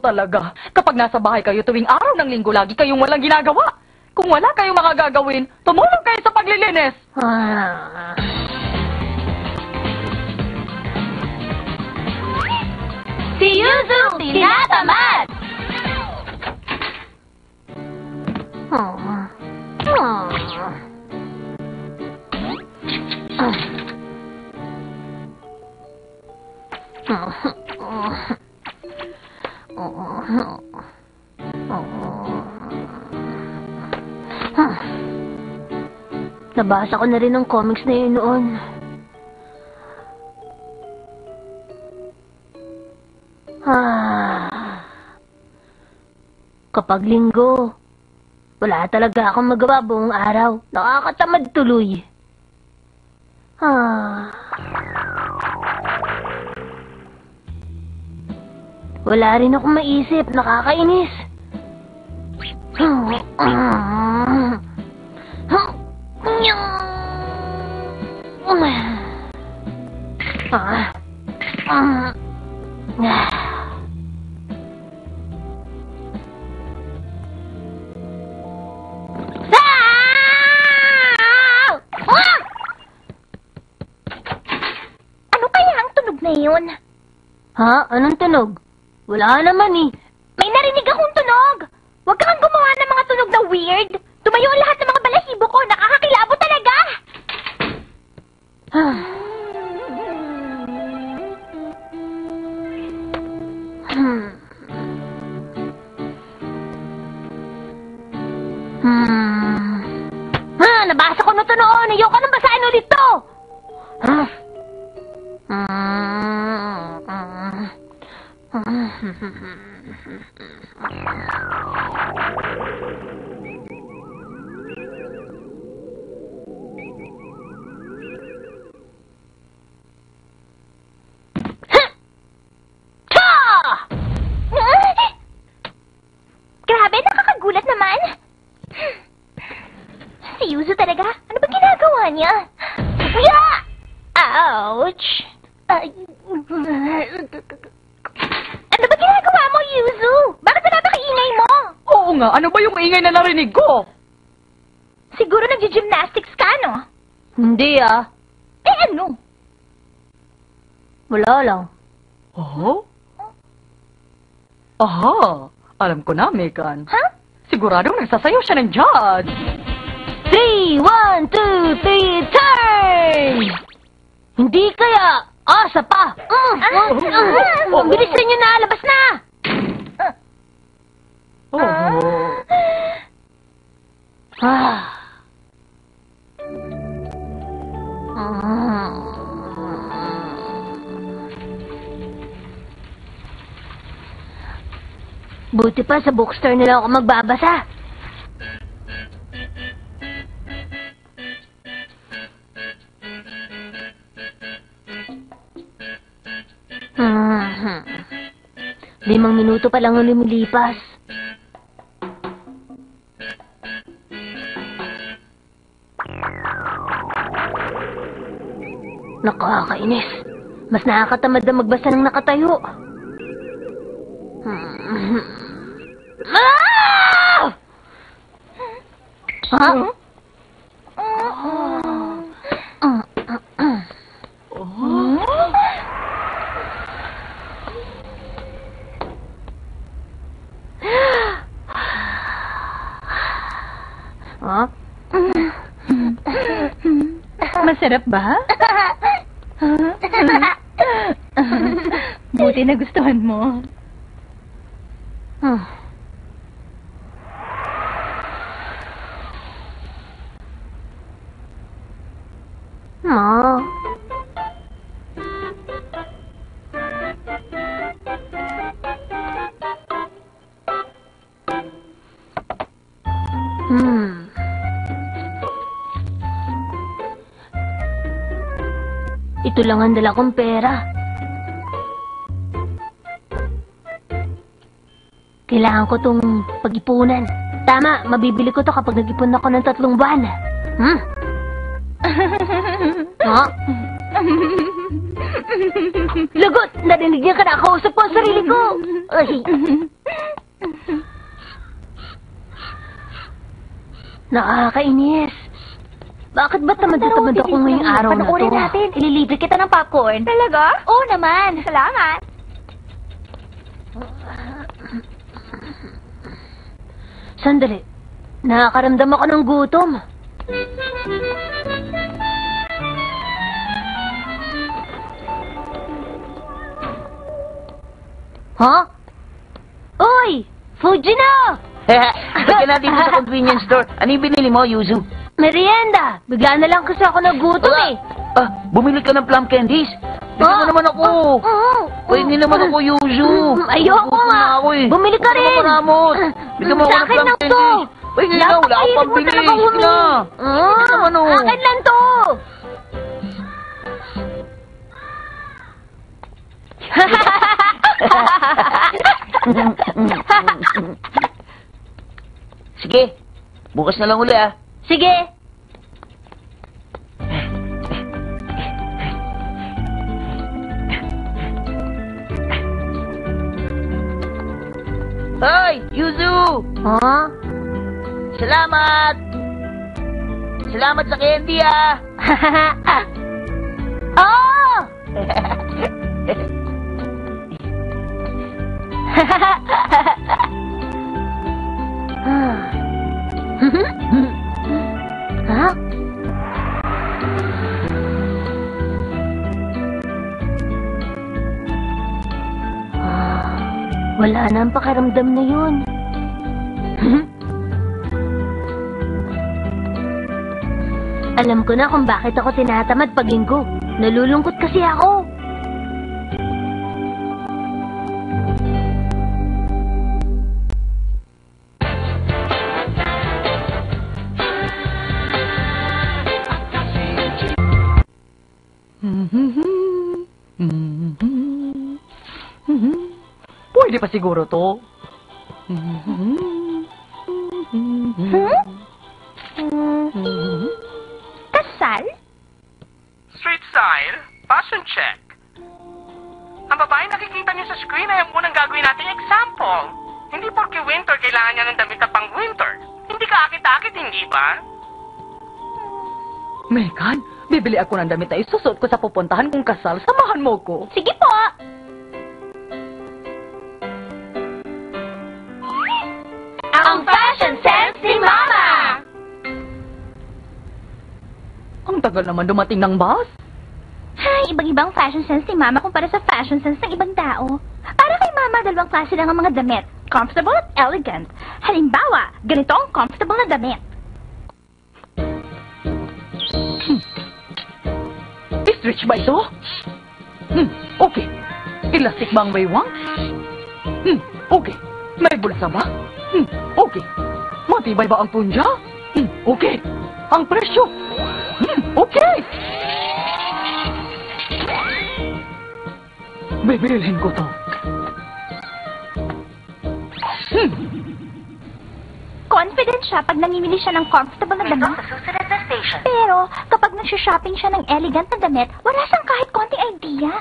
talaga. Kapag nasa bahay kayo tuwing araw ng linggo, lagi kayong walang ginagawa. Kung wala kayong mga gagawin, tumulong kayo sa paglilinis. Si Yuzu tinatamad! Nabasa ko na rin ang comics na yun noon. Kapag linggo, wala talaga akong magawa buong araw. Nakakatamad tuloy. Wala rin akong maisip. Nakakainis. Ano kaya ang tunog na yun? Anong tunog? Wala naman eh. May narinig akong tunog! Huwag kang gumawa ng mga tunog na weird! Tumayo ang lahat ng mga balahibo ko! Nakakakilabo talaga! Nabasa ko na ito noon! Ayoko nang basahin ulit to! Grabe, nakakagulat naman! Si Yuzu talaga? Ano ba ginagawa niya? Ouch! Ano ba ginagawa mo, Yuzu? Bakit napapakaingay mo? Oo nga, ano ba yung ingay na narinig ko? Siguro nag-gymnastics ka, no? Hindi Eh ano? Wala lang. Oh? Aha! Alam ko na, Megan. Ha? Siguradong nagsasayaw siya ng jazz. 3, 1, 2, 3, turn! Hindi kaya. Asa pa. Ang bilis na nyo na. Labas na. Buti pa sa bookstore nila ako magbabasa. Limang minuto pa lang ang lumilipas. Nakakainis. Mas nakakatamad na magbasa ng nakatayo. Masarap ba? Buti na gustuhan mo. Ito lang ang dala kong pera. Kailangan ko tong pag-ipunan. Tama, mabibili ko to kapag nag-ipon ako ng 3 buwan. Lagot! Narinig niya kinakausap ko ang sarili ko! Ay. Nakakainis. Bakit ba tamad-tamad ako ngayong araw na to? Panoorin natin. Ililibre kita ng popcorn. Talaga? Oo naman. Salamat. Sandali. Nakakaramdam ako ng gutom. Ha? Uy! Fujino! Bigyan natin sa convenience store. Ano yung binili mo, Yuzu? Merienda! Bigla na lang kasi ako nagutom eh. Bumili ka ng plum candies. Bigyan mo naman ako. Pwede naman ako, Yuzu. Ayoko Gutom nga. na ako eh. Bumili ka rin. Ano manamot? Bigyan mo ako Sa ng akin plum lang to. candies. Pwede na, wala akong pambili. Sige na. Sige naman oh. Akin lang to. Sige, bukas na lang uli ah. Sige. Hoy, Yuzu! Ha? Salamat! Salamat sa candy ah! Oh! Ha? Wala na ang pakiramdam na yun. Alam ko na kung bakit ako tinatamad pag linggo. Nalulungkot kasi ako. Pwede pa siguro to. Kasal? Street style, fashion check. Ang babae nakikita niyo sa screen ay ang unang gagawin nating example. Hindi porke winter kailangan niya ng damit na pang winter. Hindi ka akit-akit, hindi ba? Megan, bibili ako ng damit na isusuot ko sa pupuntahan kong kasal. Samahan mo ko. Sige po. Ang fashion sense ni Mama! Ang tagal naman dumating ng bus. Hay, ibang-ibang fashion sense ni Mama kumpara sa fashion sense ng ibang tao. Para kay Mama, dalawang klase lang ang mga damit. Comfortable at elegant. Halimbawa, ganito ang comfortable na damit. Stretch ba ito? Okay. Elastic ba ang baywang? Okay. May bulsa ba? Okay. Matibay ba ang punja? Okay. Ang presyo? Okay. Bibilhin ko to. Confident siya pag namimili siya ng comfortable na damit. Pero kapag nagsha-shopping siya ng elegant na damit, wala siyang kahit konting idea.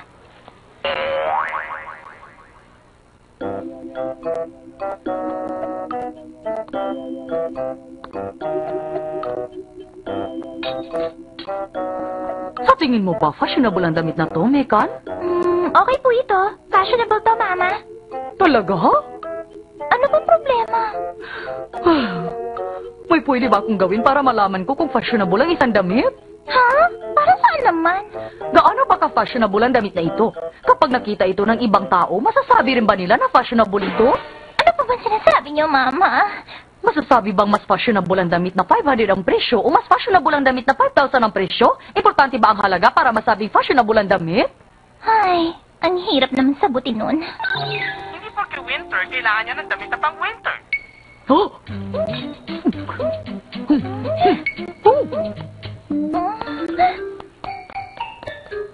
Sa tingin mo ba, fashionable ang damit na to, Megan? Okay po ito. Fashionable to, Mama. Talaga? Ano ba problema? May pwede ba akong gawin para malaman ko kung fashionable ang isang damit? Ha? Para saan naman? Gaano ba ka-fashionable ang damit na ito? Kapag nakita ito ng ibang tao, masasabi rin ba nila na fashionable ito? Ano pa ba sinasabi niyo, Mama? Masasabi bang mas fashionable ang damit na 500 ang presyo o mas fashionable ang damit na 5,000 ang presyo? Importante ba ang halaga para masabing fashionable ang damit? Ay, ang hirap naman sagutin nun. Hindi porke winter kailangan niya ng damit na pang winter. Oh!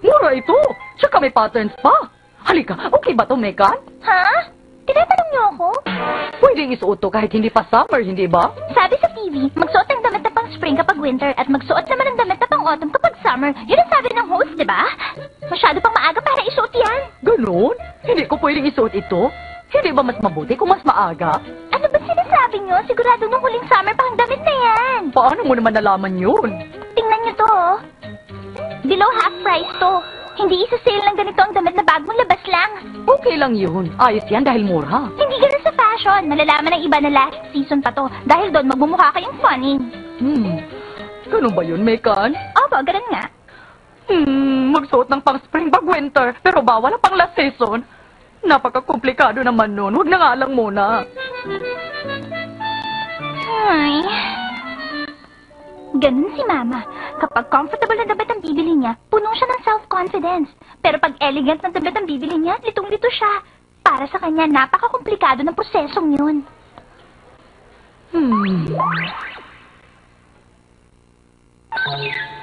Mura ito! Tsaka may patterns pa! Halika, okay ba to, Megan? Ha? Tinatanong niyo ako? Pwedeng isuot to kahit hindi pa summer, hindi ba? Sabi sa TV, magsuot ng damit na pang spring kapag winter at magsuot naman ng damit na pang autumn kapag summer. Yun ang sabi ng host, di ba? Masyado pwedeng isuot ito? Hindi ba mas mabuti kung mas maaga? Ano ba sinasabi niyo? Sigurado nung huling summer pa ang damit na yan. Paano mo naman nalaman yun? Tingnan niyo to, oh. Below half price to. Hindi isa-sale ng ganito ang damit na bagong labas lang. Okay lang yun. Ayos yan dahil mura. Hindi ganun sa fashion. Malalaman ng iba na last season pa to. Dahil doon magbumukha kayong funny. Ganun ba yun, Mekan? Opo, ganun nga. Magsuot ng pang spring bag winter, pero bawal ang pang last season. Napaka-komplikado naman nun. Huwag na nga lang muna. Ay. Ganun si Mama. Kapag comfortable na damit ang bibili niya, puno siya ng self-confidence. Pero pag elegant na damit ang bibili niya, litong-lito siya. Para sa kanya, napaka-komplikado ng prosesong yun.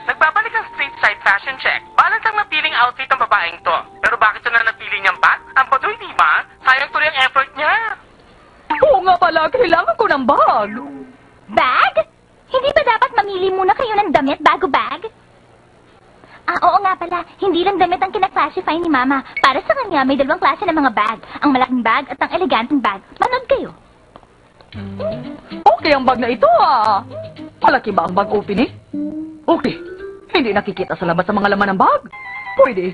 Nagbabalik ang street side fashion check. Balance ang napiling outfit ng babaeng to. Pero bakit na napili niyang bag? Ang padoy, di ba? Sayang tuloy ang effort niya. Oo nga pala, kailangan ko ng bag. Bag? Hindi ba dapat mamili muna kayo ng damit bago bag? Oo nga pala. Hindi lang damit ang kinaklasify ni Mama. Para sa kanya, may dalawang klase ng mga bag. Ang malaking bag at ang eleganteng bag. Manood kayo. Okay ang bag na ito, ah. Malaki ba ang bag opening? Okay. Hindi nakikita sa labas sa mga laman ng bag. Pwede.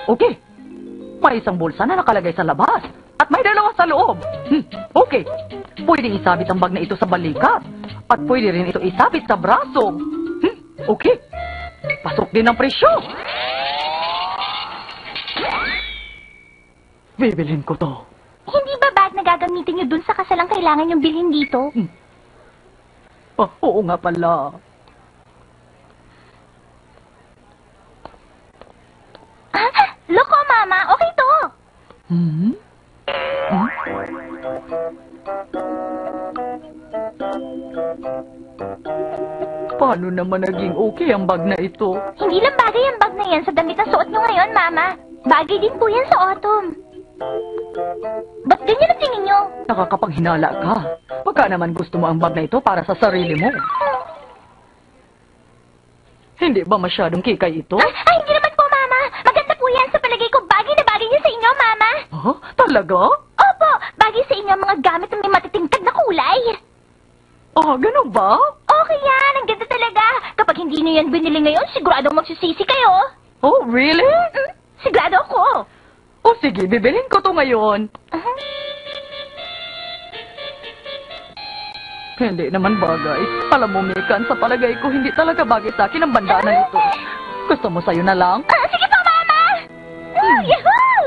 Okay. May isang bulsa na nakalagay sa labas. At may dalawa sa loob. Okay. Pwede isabit ang bag na ito sa balikat. At pwede rin ito isabit sa braso. Okay. Pasok din ang presyo. Bibilhin ko to. Hindi ba bag na gagamitin niyo dun sa kasalang kailangan niyong bilhin dito? Oo nga pala. Loko, Mama. Okay to. Paano naman naging okay ang bag na ito? Hindi lang bagay ang bag na yan sa damit na suot niyo ngayon, Mama. Bagay din po yan sa autumn. Ba't ganyan ang tingin niyo? Nakakapanghinala ka. Baka naman gusto mo ang bag na ito para sa sarili mo. Hindi ba masyadong kikay ito? Ay, hindi naman po, Mama. Maganda po yan sa palagay ko. Bagay na bagay niya sa inyo, Mama. Huh? Talaga? Opo, bagay sa inyo ang mga gamit na may matitingkad na kulay. Ganun ba? Okay yan, ang ganda talaga. Kapag hindi niyo yan binili ngayon, siguradong magsisisi kayo. Oh, really? Sigurado ako. O sige, bibilhin ko to ngayon. Hindi naman bagay. Alam mo, Mekan, sa palagay ko, hindi talaga bagay sa akin ang bandana nito. Gusto mo sa'yo na lang? Sige po, Mama. Yahoo!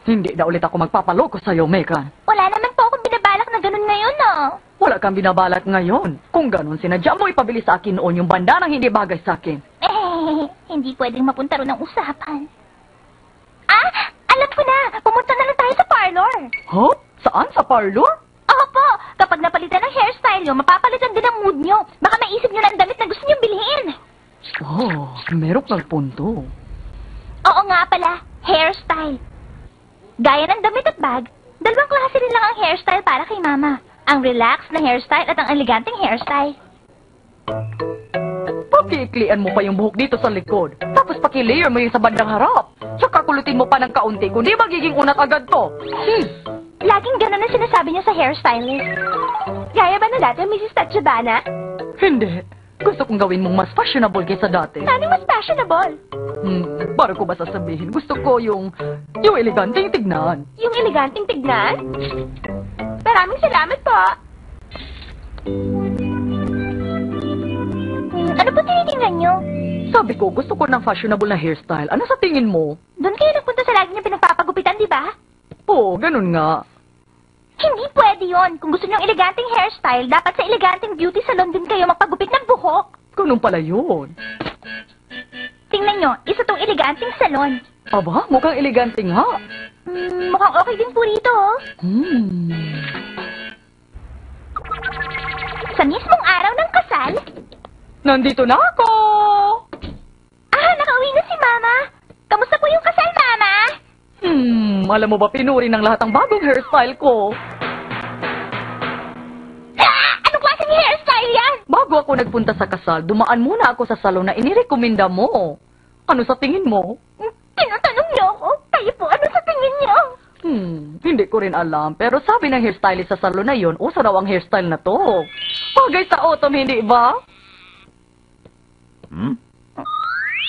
Hindi na ulit ako magpapaloko sa'yo, Mekan. Wala naman po akong binabalak na ganun ngayon, ah. Wala kang binabalak ngayon. Kung ganun, sinadya mo ipabili sa akin noon yung bandanang hindi bagay sa akin. Hindi pwedeng mapunta ron ang usapan. Alam ko na. Pumunta na lang tayo sa parlor. Huh? Saan? Sa parlor? Opo, kapag napalitan ng hairstyle nyo, mapapalitan din ang mood nyo. Baka maisip nyo na ang damit na gusto nyo bilhin. Oh, meron kang punto. Oo nga pala, hairstyle. Gaya ng damit at bag, dalawang klase rin lang ang hairstyle para kay Mama. Ang relaxed na hairstyle at ang eleganteng hairstyle. Pakiiklian mo pa yung buhok dito sa likod. Tapos pakilayer mo yung sa bandang harap. Tsaka kulutin mo pa ng kaunti, kundi magiging unat agad to. Laging ganun ang sinasabi niya sa hairstylist. Gaya ba na dati, Mrs. Tachibana? Hindi. Gusto kong gawin mong mas fashionable kaysa dati. Saan mas fashionable? Para ko ba sasabihin? Gusto ko yung eleganteng tignan. Yung eleganteng tignan? Maraming salamat po. Ano po tinitingnan nyo? Sabi ko, gusto ko ng fashionable na hairstyle. Ano sa tingin mo? Doon kayo nagpunta sa lagi niyo pinagpapagupitan, di ba? Oo, ganun nga. Hindi pwede yon. Kung gusto niyo ng eleganteng hairstyle, dapat sa eleganteng beauty salon din kayo magpagupit ng buhok. Ganun pala yun. Tingnan nyo, isa tong eleganteng salon. Aba, mukhang elegante nga. Mukhang okay din po rito, oh. Sa mismong araw ng kasal, Nandito na ako! nakauwi na si Mama. Kamusta po yung kasal, Mama? Alam mo ba, pinuri ng lahat ang bagong hairstyle ko. Anong klaseng hairstyle yan? Bago ako nagpunta sa kasal, dumaan muna ako sa salon na inirekomenda mo. Ano sa tingin mo? Tinatanong niyo ako. Kayo po, ano Hindi ko rin alam. Pero sabi ng hairstylist sa salon na yun, uso raw ang hairstyle na to. Bagay sa autumn, hindi ba?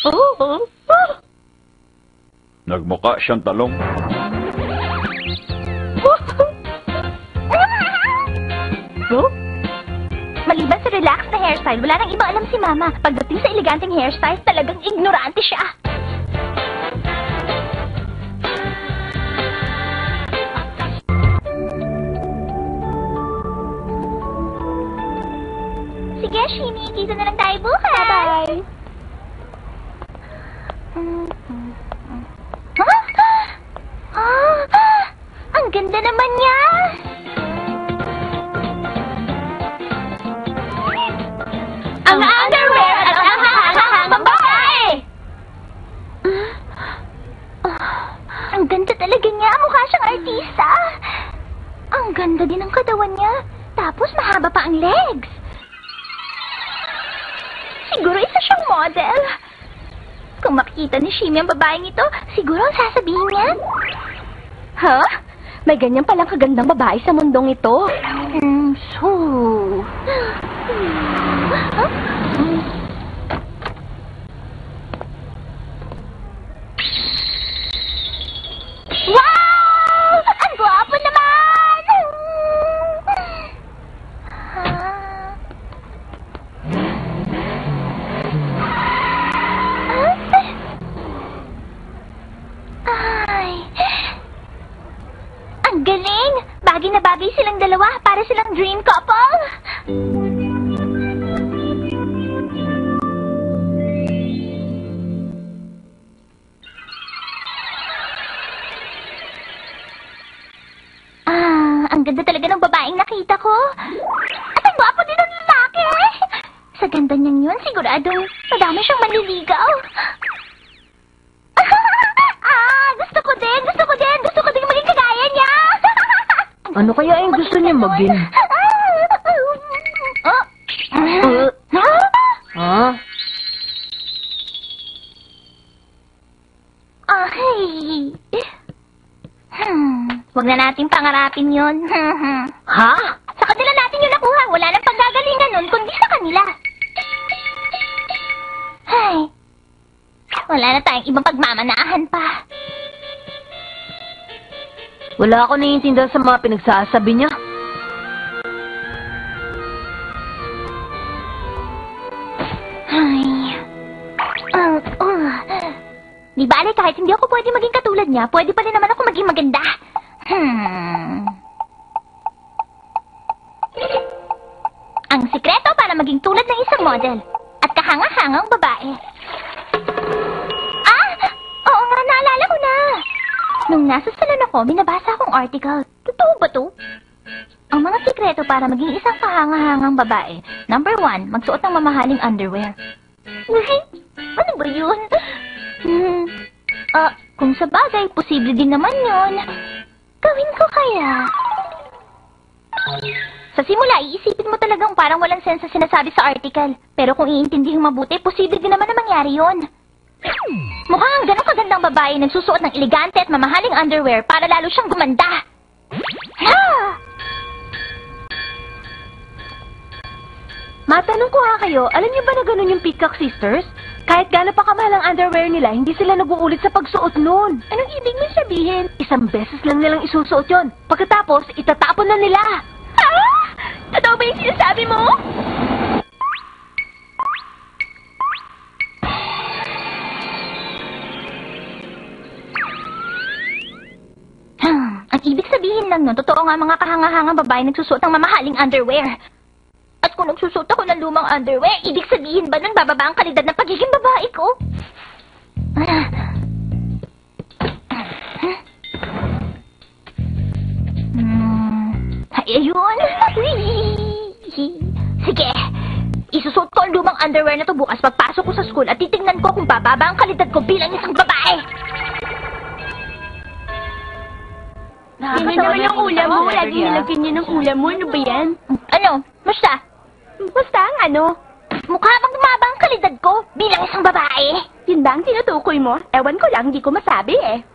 Oh. Nagmukha siyang talong. Huh? Maliban sa relax na hairstyle, wala nang ibang alam si Mama. Pagdating sa eleganteng hairstyle, talagang ignorante siya. Sige, Shimi. Kita na lang tayo bukas. Bye-bye. Ang ganda naman niya. Ang underwear at ang hahang babae! Ang ganda talaga niya. Mukha siyang artista. Ang ganda din ng katawan niya. Tapos mahaba pa ang legs. Siguro isa siyang model. Kung makikita ni Shimi ang babaeng ito, siguro ang sasabihin niya. Ha? May ganyan palang kagandang babae sa mundong ito. Wow! Ang gwapo naman! Ay. Ang galing! Bagay na bagay silang dalawa. Para silang dream couple. Ang ganda talaga ng babaeng nakita ko. At ang gwapo din ng lalaki. Sa ganda niyan yun, siguradong madami siyang manliligaw. Gusto ko din. Gusto ko din maging kagaya niya. Ano kaya yung gusto niya maging? Ha? Ay. Huwag na natin pangarapin yun. Ha? Sa kanila natin yun nakuha. Wala nang paggagalingan nun, kundi sa kanila. Ay. Wala na tayong ibang pagmamanahan pa. Wala ako naiintindihan sa mga pinagsasabi niya. Ay. Di bale, kahit hindi ako pwede maging katulad niya, pwede pa rin naman ako maging maganda. Ang sikreto para maging tulad ng isang model at kahanga-hangang babae. Oo nga, naalala ko na. Nung nasa salon ako, binabasa akong article. Totoo ba to? Ang mga sikreto para maging isang kahanga-hangang babae. Number 1, magsuot ng mamahaling underwear. Ano ba yun? Kung sa bagay, posible din naman yun. Gawin ko kaya? Sa simula, iisipin mo talagang parang walang sense sa sinasabi sa article. Pero kung iintindihin mabuti, posible din naman na mangyari yun. Mukhang ang ganong kagandang babae nagsusuot ng elegante at mamahaling underwear para lalo siyang gumanda. Matanong ko nga kayo, alam niyo ba na ganun yung Peacock Sisters? Kahit gaano pa kamahal ang underwear nila, hindi sila naguulit sa pagsuot nun. Anong ibig mo sabihin? Isang beses lang nilang isusuot yon. Pagkatapos, itatapon na nila. Totoo ba yung sinasabi mo? Ang ibig sabihin lang nun, totoo nga mga kahangahangang babae nagsusuot ng mamahaling underwear. At kung nagsusuot ako ng lumang underwear, ibig sabihin ba nun bababa ang kalidad ng pagiging babae ko? Ay, ayun. Sige. Isusuot ko ang lumang underwear na to bukas pagpasok ko sa school at titingnan ko kung bababa ang kalidad ko bilang isang babae. Yan naman yung ulam mo. Lagi nilagyan niya ng ulam mo. Ano ba yan? Ano? Basta? Basta ang ano? Mukha bang bumaba ang kalidad ko bilang isang babae? Yun ba ang tinutukoy mo? Ewan ko lang, hindi ko masabi eh.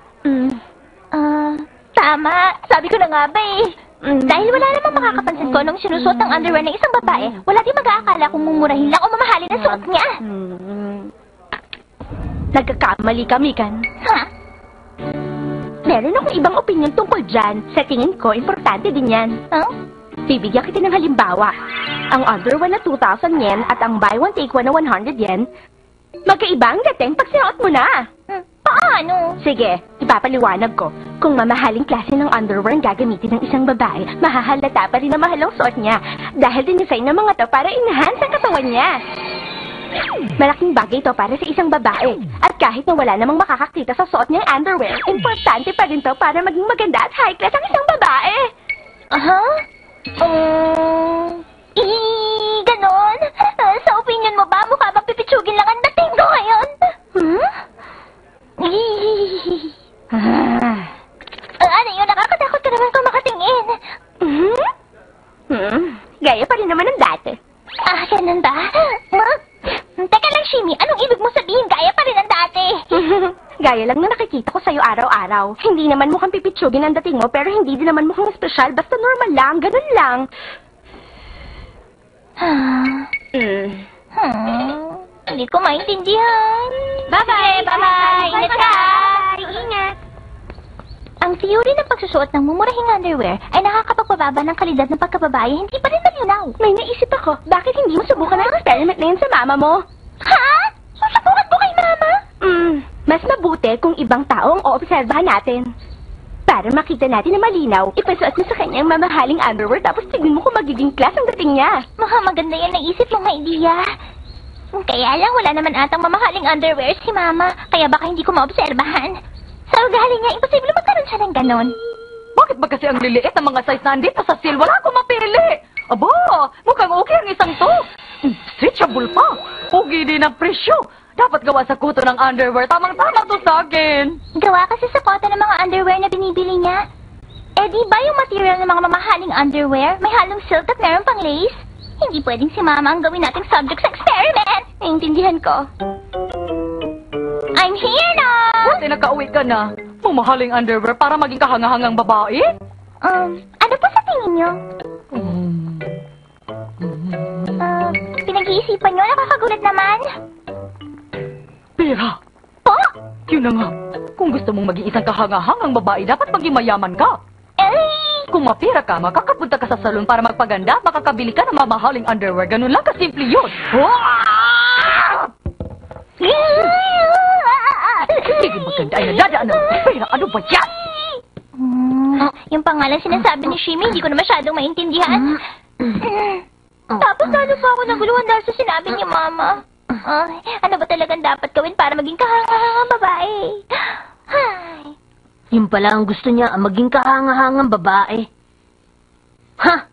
Tama. Sabi ko na nga ba eh. Dahil wala namang makakapansin ko anong sinusuot ng underwear ng isang babae, wala din mag-aakala kung mumurahin lang o mamahalin ang suot niya. Nagkakamali kami kan? Ha? Meron akong ibang opinion tungkol dyan. Sa tingin ko, importante din yan. Huh? Bibigyan kita ng halimbawa. Ang underwear na 2,000 yen at ang buy one take one na 100 yen, magkaiba ang dating pag sinuot mo na. Paano? Sige, ipapaliwanag ko. Kung mamahaling klase ng underwear ang gagamitin ng isang babae, mahahalata pa rin ang mahal ang suot niya dahil dinisign ng mga to para enhance ang katawan niya. Malaking bagay to para sa isang babae. At kahit na wala namang makakakita sa suot niyang underwear, importante pa rin to para maging maganda at high class ang isang babae. Aha? Ganon? Sa opinion mo ba, mukha bang pipitsugin lang ang dating ko ngayon? Ano yun? Nakakatakot ka naman kung makatingin. Gaya pa rin naman ng dati. Ganun ba? Teka lang, Shimi. Anong ibig mo sabihin? Gaya pa rin ang dati. Gaya lang na nakikita ko sa'yo araw-araw. Hindi naman mukhang pipitsugin ang dating mo, pero hindi din naman mukhang espesyal. Basta normal lang, ganun lang. Hindi ko maintindihan. Bye-bye! Bye-bye! Ingat ka! Ingat! Ang theory ng pagsusuot ng mumurahing underwear ay nakakapagpababa ng kalidad ng pagkababae, hindi pa rin malinaw. May naisip ako, bakit hindi mo subukan ang experiment na yun sa mama mo? Ha? Susubukan mo kay mama? Mas mabuti kung ibang tao ang oobserbahan natin. Para makita natin na malinaw, ipasuot mo sa kanyang mamahaling underwear tapos tignan mo kung magiging class ang dating niya. Mukhang maganda yan naisip mong idea. Kaya lang wala naman atang mamahaling underwear si mama, kaya baka hindi ko maobserbahan. Sa ugali niya, imposible magkaroon siya ng ganon. Bakit ba kasi ang liliit ng mga size na andito sa sale? Wala akong mapili. Aba, mukhang okay ang isang to. Stretchable pa. Pugi din ang presyo. Dapat gawa sa kuto ng underwear. Tamang-tama to sa akin. Gawa kasi sa kota ng mga underwear na binibili niya. Eh di ba yung material ng mga mamahaling underwear? May halong silk at meron pang lace? Hindi pwedeng si mama ang gawin nating subject sa experiment. Naintindihan ko. I'm here na! Buti nakauwi ka na. Mamahaling underwear para maging kahangahangang babae? Ano po sa tingin niyo? Pinag-iisipan niyo? Nakakagulat naman. Pera. Po? Yun na nga. Kung gusto mong maging isang kahangahangang babae, dapat maging mayaman ka. Kung mapira ka, makakapunta ka sa salon para magpaganda at makakabili ka ng mamahaling underwear. Ganun lang kasimple yun. Sige, maganda ay nadadaan ng pera. Ano ba yan? Yung pangalan sinasabi ni Shimi, hindi ko na masyadong maintindihan. Tapos lalo pa ako naguluhan dahil sa sinabi ni Mama. Ano ba talagang dapat gawin para maging kahangahangang babae? Yun pala ang gusto niya, maging kahangahangang babae. Ha?